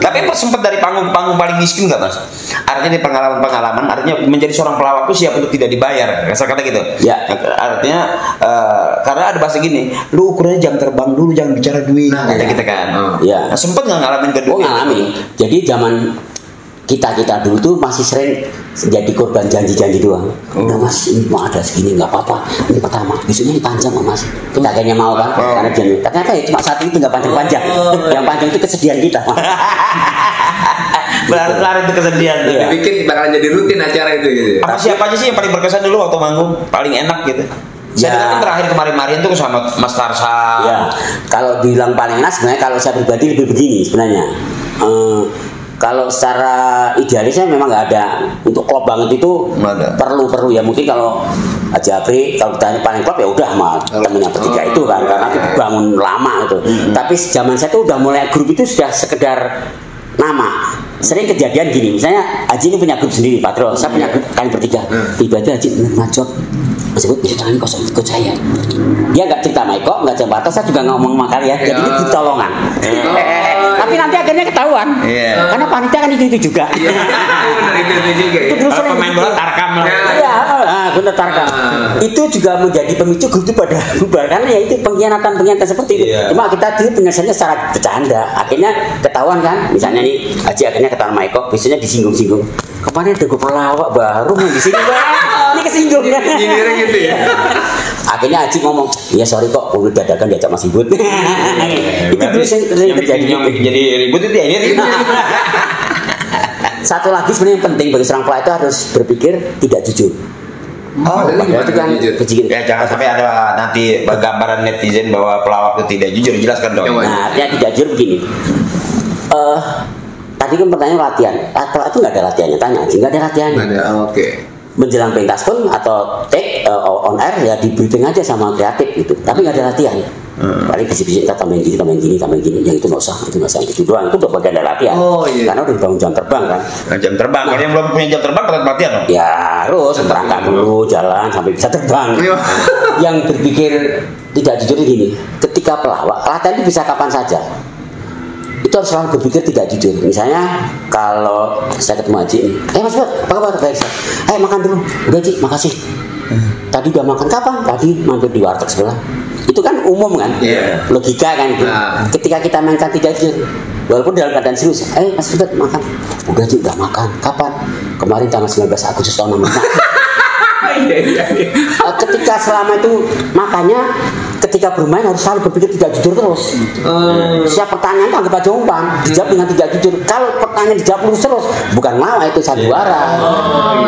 Tapi sempat dari panggung paling miskin nggak Mas? Artinya di pengalaman, artinya menjadi seorang pelawak itu siap untuk tidak dibayar, kasar kata gitu. Ya. Artinya karena ada bahasa gini, lu ukurannya jam terbang dulu, jangan bicara duit, kata kita kan. Ya. Sempat nggak ngalamin kedua? Ngalamin. Jadi zaman kita dulu tuh masih sering jadi korban janji-janji doang. Udah Mas, ini mau ada segini nggak apa-apa. Ini pertama, besoknya ini panjang kok Mas. Kita kayaknya mau kan, karena janji. Ternyata ya cuma satu itu nggak panjang-panjang. Yang panjang itu kesedihan kita. Berlari itu kesedihan. Dibikin bakalan jadi rutin acara itu gitu. Siapa aja sih yang paling berkesan dulu waktu manggung, paling enak gitu? Saya dengar terakhir kemarin tuh sama Mas Tarzan. Ya, kalau bilang paling enak sebenarnya kalau saya pribadi lebih begini sebenarnya. Kalau secara idealisnya memang nggak ada untuk klub banget itu perlu ya mungkin kalau Haji Apri kalau ditanya paling klop ya udah sama temennya bertiga itu kan, karena itu bangun lama itu. Tapi zaman saya tuh udah mulai grup itu sudah sekedar nama. Sering kejadian gini, misalnya Haji ini punya grup sendiri, Patro, saya punya grup kalian bertiga. Tiba-tiba Haji ngajak, Mas Ibut bisa tangan kosong ikut saya. Dia nggak cerita sama Eko, nggak cerita Patro, saya juga ngomong sama kalian. Jadi ini grup colongan. Tapi nanti akhirnya ketahuan, karena panitia kan itu juga. Itu juga. Itu Kalau pemain bola tarkam lah. Iya, benar tarkam. Itu juga menjadi pemicu grup itu pada bubar karena ya itu pengkhianatan seperti itu. Cuma kita dulu penyelesaiannya secara bercanda. Akhirnya ketahuan kan, misalnya nih Haji akhirnya ketahuan sama Eko, biasanya disinggung-singgung. Kemarin ada gue pelawak baru main di sini, ini kesinggung kan? Nyindirnya gitu ya. Akhirnya Haji ngomong, iya sorry kok, udah dadakan diajak Mas Ibut. Itu dulu sering terjadi. Yang jadi ribut itu ya ini. Satu lagi sebenarnya yang penting bagi seorang pelawak itu harus berpikir tidak jujur. Oh, itu kan kejigit. Ya jangan sampai ada nanti gambaran netizen bahwa pelawak itu tidak jujur, jelaskan dong. Nah, artinya tidak jujur begini. Tadi kan pertanyaan latihan. Pelawak itu nggak ada latihannya, tanya Haji, nggak ada latihannya. Oke. Menjelang pentas pun atau take on air ya di briefing aja sama kreatif gitu. Tapi nggak ada latihan. Paling bisik-bisik kita tambahin gini, yang itu nggak usah, itu doang, itu udah bagian dari latihan. Karena udah dibangun jam terbang kan. Jam terbang, kalau yang belum punya jam terbang tetap latihan dong. Ya harus berangkat dulu, jalan sampai bisa terbang. Yang berpikir tidak jujur gini, ketika pelawak latihan itu bisa kapan saja. Itu harus selalu berpikir tidak jujur. Misalnya kalau saya ketemu Haji ini, Mas Bud, apa kabar? Baik, saya. Makan dulu. Udah Haji, makasih. Tadi udah makan kapan? Tadi mampir di warteg sebelah. Itu kan umum kan, logika kan gitu. Ketika kita mainkan tidak jujur, walaupun dalam keadaan serius, Mas Bud makan. Udah Haji, udah makan. Kapan? Kemarin tanggal 19 Agustus tahun 65. Ketika selama itu makanya ketika bermain harus selalu berpikir tidak jujur terus. Siap pertanyaan itu anggap aja umpan, dijawab dengan tidak jujur. Kalau pertanyaan dijawab terus, bukan lawa itu sandiwara.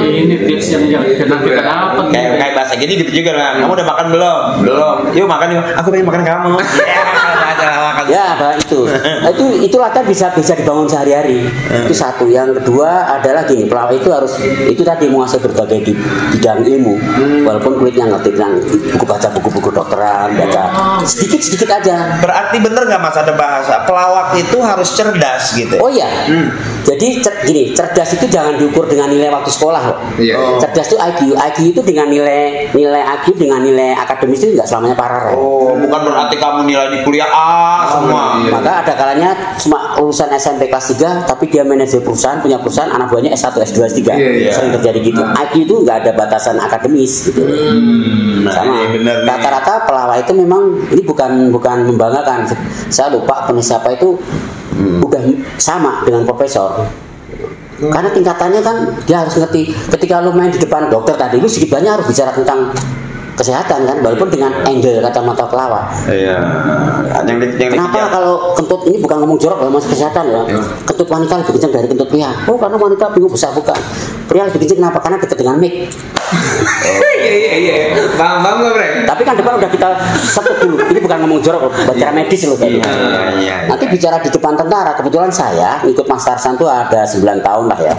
Ini tips yang kenapa? Kayak bahasa gini gitu juga lah. Kamu udah makan belum? Belum. Yuk makan yuk. Aku pengen makan kamu. Ya, itu. Itu latihan bisa dibangun sehari-hari. Itu satu. Yang kedua adalah gini, pelawak itu harus itu tadi menguasai berbagai di bidang ilmu. Walaupun kulitnya ngerti tentang baca buku-buku dokteran, baca sedikit aja. Berarti bener nggak Mas ada bahasa pelawak itu harus cerdas gitu? Oh iya. Jadi gini, cerdas itu jangan diukur dengan nilai waktu sekolah loh. Cerdas itu IQ. IQ itu dengan nilai IQ dengan nilai akademis itu nggak selamanya paralel. Oh, bukan berarti kamu nilai di kuliah A semua. Maka ada kalanya cuma lulusan SMP kelas 3 tapi dia manajer perusahaan, punya perusahaan, anak buahnya S1, S2, S3. Sering terjadi gitu. IQ itu nggak ada batasan akademis gitu. Sama. Rata-rata pelawak itu memang ini bukan membanggakan. Saya lupa siapa itu udah sama dengan profesor. Karena tingkatannya kan dia harus ngerti. Ketika lu main di depan dokter tadi, lu sedikit banyak harus bicara tentang kesehatan kan, walaupun dengan angle kacamata pelawak. Iya. Kenapa kalau kentut ini bukan ngomong jorok ya mas kesehatan ya? Kentut wanita lebih kencang dari kentut pria. Oh karena wanita bingung besar bukan. Pria lebih kencang kenapa? Karena dekat dengan mic. Iya. Paham nggak Bre? Tapi kan depan udah kita setut dulu. Ini bukan ngomong jorok, bicara medis loh tadi. Nanti bicara di depan tentara. Kebetulan saya ikut Mas Tarsan tuh ada 9 tahun lah ya.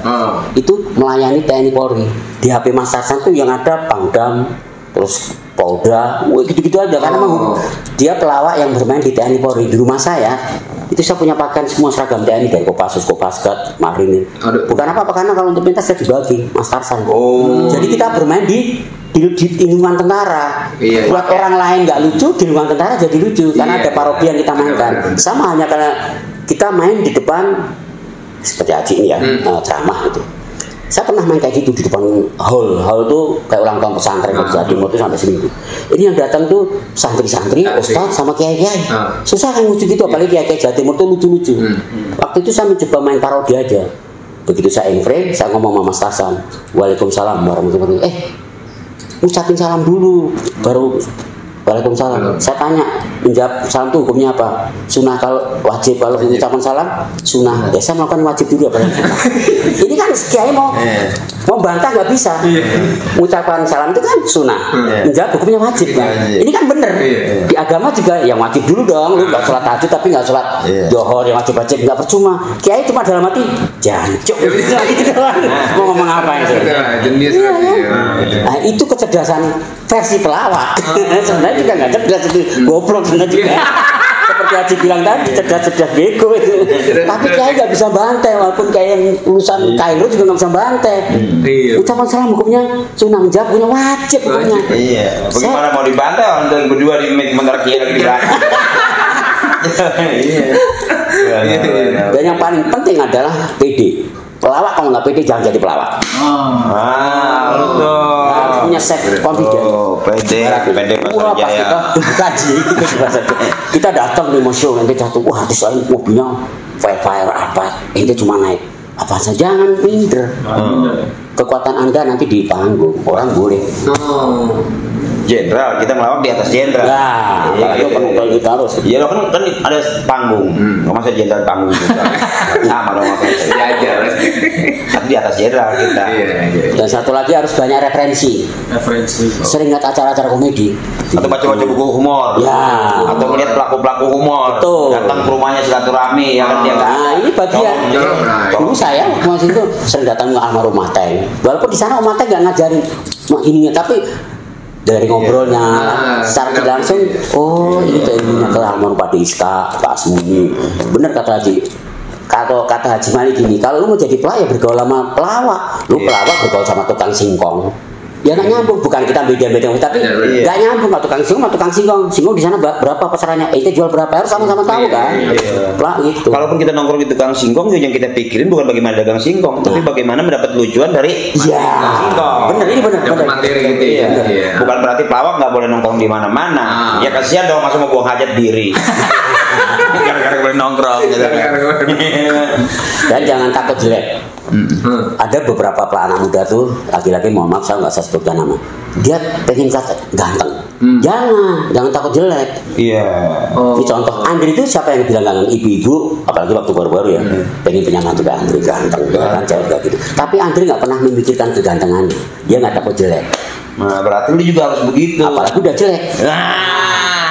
Itu melayani TNI Polri. Di HP Mas Tarsan tuh yang ada Pangdam, terus Polda, gitu-gitu aja. Karena memang dia pelawak yang bermain di TNI Polri. Di rumah saya itu saya punya pakaian semua seragam TNI dari Kopassus, Kopasgat, Marinir. Bukan apa-apa karena kalau untuk pentas saya dibagi Mas Tarsan. Jadi kita bermain di lingkungan tentara. Buat orang lain nggak lucu, di lingkungan tentara jadi lucu karena ada parodi yang kita mainkan. Sama hanya karena kita main di depan seperti Haji ini ya, ceramah gitu. Saya pernah main kayak gitu di depan hall tuh kayak ulang tahun pesantren di Jawa Timur tuh sampai seminggu. Ini yang datang tuh santri-santri, ustaz sama kiai-kiai. Susah kan lucu gitu, apalagi kiai-kiai Jawa Timur tuh lucu-lucu. Waktu itu saya mencoba main parodi aja. Begitu saya frame, saya ngomong sama Mas Tarsan, Waalaikumsalam warahmatullahi wabarakatuh. Ucapin salam dulu, baru Waalaikumsalam. Saya tanya, menjawab salam itu hukumnya apa? Sunnah kalau wajib, kalau mengucapkan salam sunnah. Ya saya melakukan wajib dulu apa yang sunnah. Ini kan kiai mau bantah nggak bisa. Mengucapkan salam itu kan sunnah. Menjawab hukumnya wajib kan. Ini kan bener. Di agama juga yang wajib dulu dong. Lu nggak sholat tahajud tapi nggak sholat johor yang wajib nggak percuma. Kiai cuma dalam hati jancuk. Mau ngomong apa itu? Nah itu kecerdasan versi pelawak. Sebenarnya juga nggak cerdas itu, goblok sebenarnya juga. Seperti Haji bilang tadi, cerdas-cerdas bego itu. Tapi kayak nggak bisa bantai, walaupun kayak yang lulusan Kairo juga nggak bisa bantai. Ucapan salam hukumnya sunnah, menjawab hukumnya wajib hukumnya. Iya. Bagaimana mau dibantai orang dari berdua di sementara kiai lagi di belakang. Dan yang paling penting adalah PD. Pelawak kalau nggak pede jangan jadi pelawak. Betul. Harus punya set confidence. Pede Wah, pas kita kaji, kita datang di museum, nanti jatuh, wah di sana mobilnya fire apa, ini cuma naik apa saja, jangan minder. Kekuatan Anda nanti di panggung, orang boleh. Jenderal, kita melawan di atas jenderal. Nah, apalagi penumpang kita harus. Iya kan ada panggung. Masa jenderal panggung juga. Sama dong maksudnya. Tapi di atas jenderal kita. Dan satu lagi harus banyak referensi. Sering lihat acara-acara komedi. Atau baca-baca buku humor. Ya. Atau melihat pelaku-pelaku humor. Betul. Datang ke rumahnya silaturahmi ya kan dia. Nah, ini bagian. Dulu saya waktu itu sering datang ke almarhum Mateng. Walaupun di sana Om Mateng nggak ngajarin ininya, tapi dari ngobrolnya secara tidak langsung, oh ini ininya ke almarhum Pak Iska, Pak Asmuni. Bener kata Haji. Kata Haji Malik gini, kalau lu mau jadi pelawak ya bergaul sama pelawak. Lu pelawak bergaul sama tukang singkong. Ya nggak nyambung, bukan kita beda-beda, tapi nggak nyambung. Tukang singkong, tukang singkong, singkong di sana berapa pasarannya? Itu jual berapa? Harus sama-sama tahu kan? Pelawak gitu. Kalaupun kita nongkrong di tukang singkong, yang kita pikirin bukan bagaimana dagang singkong, tapi bagaimana mendapat tujuan dari singkong. Bener, ini bener. Materi gitu ya. Bukan berarti pelawak nggak boleh nongkrong di mana-mana. Ya kasihan dong, masa mau buang hajat diri. Gara-gara boleh nongkrong. Dan jangan takut jelek. Ada beberapa pelana muda tuh, laki-laki, mohon maaf saya nggak saya sebutkan nama, dia pengen kata ganteng. Jangan takut jelek. Iya. Ini contoh Andri itu siapa yang bilang ganteng? Ibu-ibu, apalagi waktu baru-baru ya, pengen punya mantu kayak Andri ganteng, kan cewek kayak gitu. Tapi Andri nggak pernah memikirkan kegantengannya, dia nggak takut jelek. Nah berarti lu juga harus begitu. Apalagi udah jelek.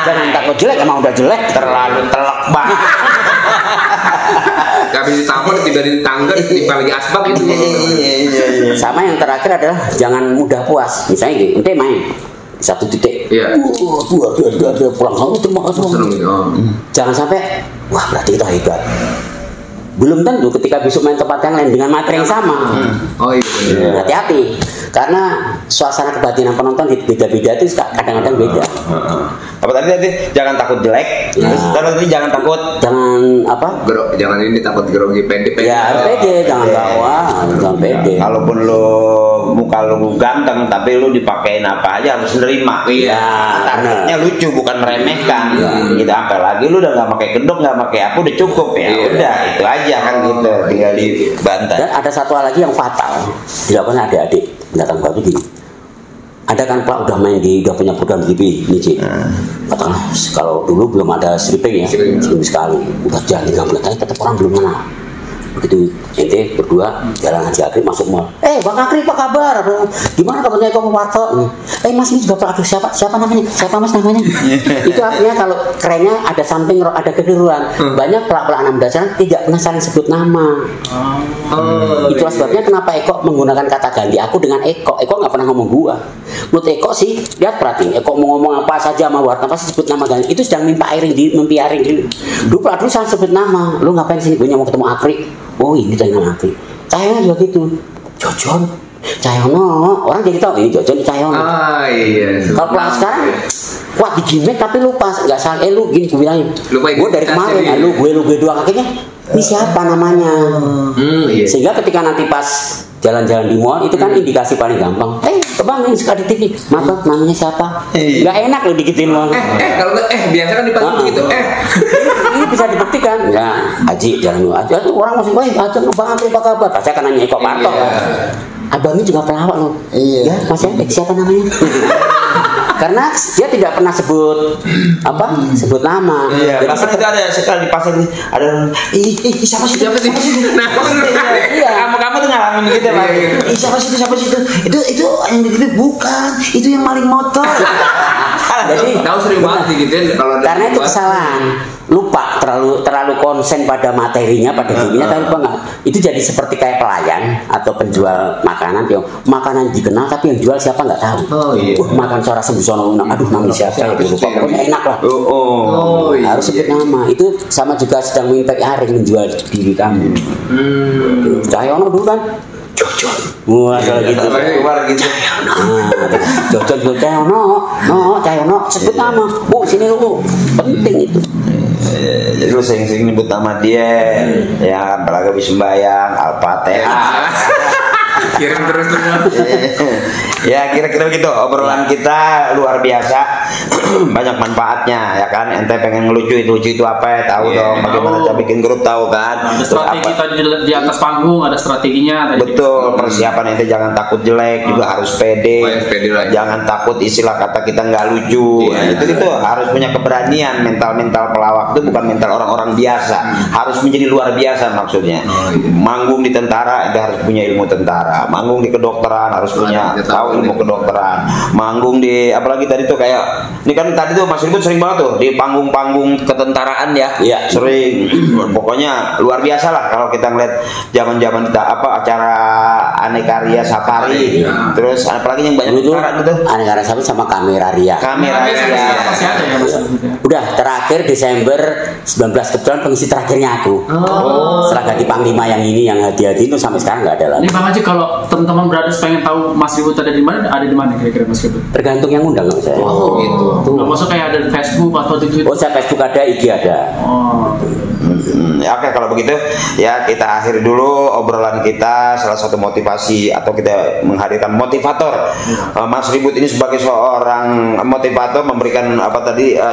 Jangan takut jelek, emang udah jelek. Terlalu telak banget. Gak bisa ditampol, tiba di tangga, tiba lagi asbak gitu. Sama yang terakhir adalah jangan mudah puas. Misalnya gini, ente main satu titik, dua pulang kamu terima kasih. Jangan sampai, wah berarti kita hebat. Belum tentu ketika besok main tempat yang lain dengan materi yang sama. Hati-hati, karena suasana kebatinan penonton beda-beda itu kadang-kadang beda. Apa tadi jangan takut jelek. Terus tadi jangan takut. Jangan apa? Jangan ini takut grogi, pede. Ya pede, jangan bawa, jangan pede. Kalaupun lu muka lu ganteng, tapi lu dipakein apa aja harus nerima. Iya. Targetnya lucu, bukan meremehkan. Gitu. Apalagi lu udah nggak pakai kedok, nggak pakai apa, udah cukup ya. Udah itu aja kan gitu, tinggal dibantai. Dan ada satu hal lagi yang fatal, dilakukan adik-adik datang baru gini. Ada kan Pak udah main udah punya program TV nih Cik. Katakanlah kalau dulu belum ada stripping ya, seminggu sekali, udah jalan 3 bulan, tapi tetap orang belum kenal. Begitu ente berdua jalan Haji Akri masuk mall. Bang Akri apa kabar? Gimana kabarnya kamu warteg? Mas ini juga pelakor siapa namanya? Siapa mas namanya? Itu artinya kalau kerennya ada samping ada kekeliruan. Banyak pelak-pelak anak muda sekarang tidak pernah saling sebut nama. Itulah sebabnya kenapa Eko menggunakan kata ganti aku dengan Eko. Eko nggak pernah ngomong gua. Menurut Eko sih, lihat perhatiin. Eko mau ngomong apa saja sama wartawan pasti sebut nama ganti. Itu sedang mempiaring diri. Dulu saya sebut nama. Lu ngapain sini? Gue mau ketemu Akri. Oh ini tadi nama Akri. Cahyono juga gitu. Jojon, Cahyono. Orang jadi tahu ini Jojon Cahyono. Iya. Kalau pelak sekarang kuat di gimmick tapi lupa nggak salah. Lu gini gue bilangin. Gue dari kemarin. Gue doang akhirnya. Ini siapa namanya? Sehingga ketika nanti pas jalan-jalan di mall itu kan indikasi paling gampang. Bang yang suka di TV, maaf namanya siapa? Gak enak loh dikitin lo. Kalau biasa kan dipanggil gitu. Ini bisa dibuktikan. Ya, Haji jalan dulu aja. Orang masih baik. Aja Bang Andri apa kabar? Pasti akan nanya Eko Parto. Abang ini juga pelawak loh. Ya, Mas siapa namanya? Karena dia tidak pernah sebut sebut nama. Iya, bahkan itu ada sekali di pasar ada siapa sih? Nah, kamu tuh ngalamin gitu Pak. Siapa sih itu? Itu yang gitu bukan, itu yang maling motor. Jadi tahu sering banget digituin kalau karena itu kesalahan. Lupa terlalu konsen pada materinya, pada dirinya, tapi lupa nggak. Itu jadi seperti kayak pelayan atau penjual makanan yang makanan dikenal tapi yang jual siapa nggak tahu. Oh iya. Makan cara sembusono, aduh namanya siapa itu lupa. Pokoknya enak lah. Harus sebut nama. Itu sama juga sedang menyaring menjual diri kamu. Cahyono dulu kan. Jojon. Wah, kalau gitu. Keluar gitu. Jojon Cahyono sebut nama. Sini lu. Penting itu. Jadi lu sering-sering nyebut nama dia, ya apalagi habis sembahyang, Al-Fatihah. Kirim terus semua. Ya kira-kira begitu obrolan kita luar biasa. Banyak manfaatnya ya kan. Ente pengen ngelucu itu apa ya, tahu dong bagaimana cara bikin grup, tahu kan. Ada strategi tadi di atas panggung, ada strateginya tadi. Betul, persiapan ente jangan takut jelek, juga harus pede. Jangan takut istilah kata kita nggak lucu. Itu harus punya keberanian. Mental pelawak itu bukan mental orang-orang biasa. Harus menjadi luar biasa maksudnya. Manggung di tentara ente harus punya ilmu tentara. Manggung di kedokteran harus punya tahu ilmu kedokteran. Manggung di apalagi tadi tuh kayak ini kan tadi tuh Mas Ribut sering banget tuh di panggung-panggung ketentaraan ya. Iya. Sering. Pokoknya luar biasa lah kalau kita ngeliat zaman-zaman acara Aneka Ria Safari. Terus apalagi yang banyak tentara gitu. Aneka Ria Safari sama Kamera Ria. Kamera Ria. Masih ada ya Mas. Udah terakhir Desember 19 kebetulan pengisi terakhirnya aku. Setelah ganti panglima yang ini yang hati-hati itu sampai sekarang nggak ada lagi. Ini Bang Haji, kalau teman-teman brothers pengen tahu Mas Ribut ada di mana kira-kira Mas Ribut? Tergantung yang undang nggak saya. Oh gitu. Nggak maksud kayak ada di Facebook atau di Twitter? Oh saya Facebook ada, IG ada. Ya, oke kalau begitu ya kita akhiri dulu obrolan kita. Salah satu motivasi atau kita menghadirkan motivator. Mas Ribut ini sebagai seorang motivator memberikan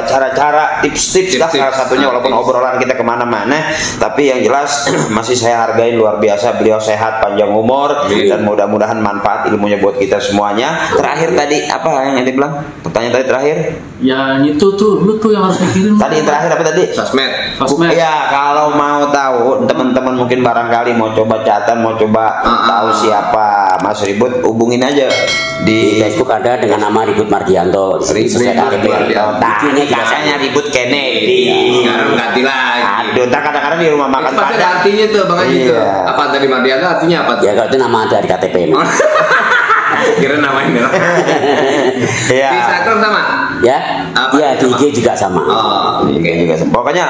cara-cara tips-tips lah salah satunya, walaupun obrolan kita kemana-mana tapi yang jelas masih saya hargai luar biasa. Beliau sehat, panjang umur dan mudah-mudahan manfaat ilmunya buat kita semuanya. Terakhir tadi apa yang ente bilang? Pertanyaan tadi terakhir? Ya itu tuh lu tuh yang harus mikirin. Tadi yang terakhir apa tadi? Sosmed. Ya kalau mau tahu teman-teman mungkin barangkali mau coba catatan, mau coba tahu siapa Mas Ribut, hubungin aja Di Facebook ada dengan nama Ribut Mardianto. Ribut Kayaknya Ribut Kennedy. Sekarang ganti lagi. Aduh, ntar kadang-kadang di rumah makan Pasti ada artinya tuh Bang Haji tuh. Apa tadi Mardianto artinya apa tuh? Ya kalau itu nama dari KTP. Kira namanya. Iya. Di Instagram sama? Ya, iya di IG juga sama. IG juga sama. Pokoknya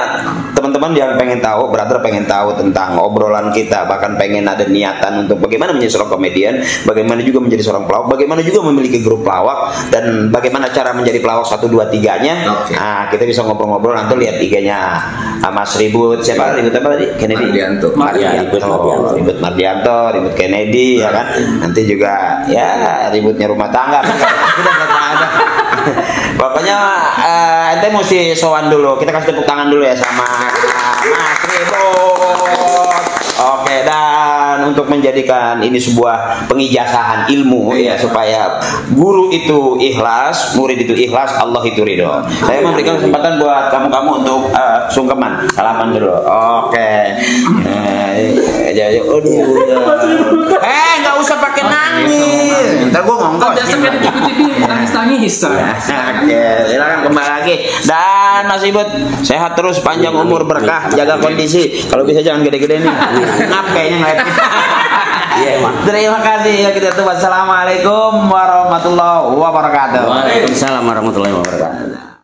teman-teman yang pengen tahu, brother pengen tahu tentang obrolan kita, bahkan pengen ada niatan untuk bagaimana menjadi seorang komedian, bagaimana juga menjadi seorang pelawak, bagaimana juga memiliki grup pelawak, dan bagaimana cara menjadi pelawak 1, 2, 3-nya. Nah, kita bisa ngobrol-ngobrol, nanti lihat IG-nya Mas Ribut. Siapa? Ribut apa tadi? Kennedy. Ribut Mardianto, Ribut Kennedy, ya kan? Nanti juga ya ributnya rumah tangga. Sudah ada. Pokoknya ente mesti sowan dulu. Kita kasih tepuk tangan dulu ya sama Mas Ribut. Oke, dan untuk menjadikan ini sebuah pengijazahan ilmu ya, supaya guru itu ikhlas, murid itu ikhlas, Allah itu ridho. Saya memberikan kesempatan buat kamu-kamu untuk sungkeman, salaman dulu. Oke. Nggak usah pakai nangis. Ntar gue ngongkos. Biasa kan di TV nangis-nangis. Oke, silakan kembali lagi. Dan Mas Ribut sehat terus, panjang umur, berkah, jaga kondisi. Kalau bisa jangan gede-gede nih. Kenapa kayaknya ngeliatnya. Terima kasih ya kita tuh. Wassalamualaikum warahmatullahi wabarakatuh. Waalaikumsalam warahmatullahi wabarakatuh.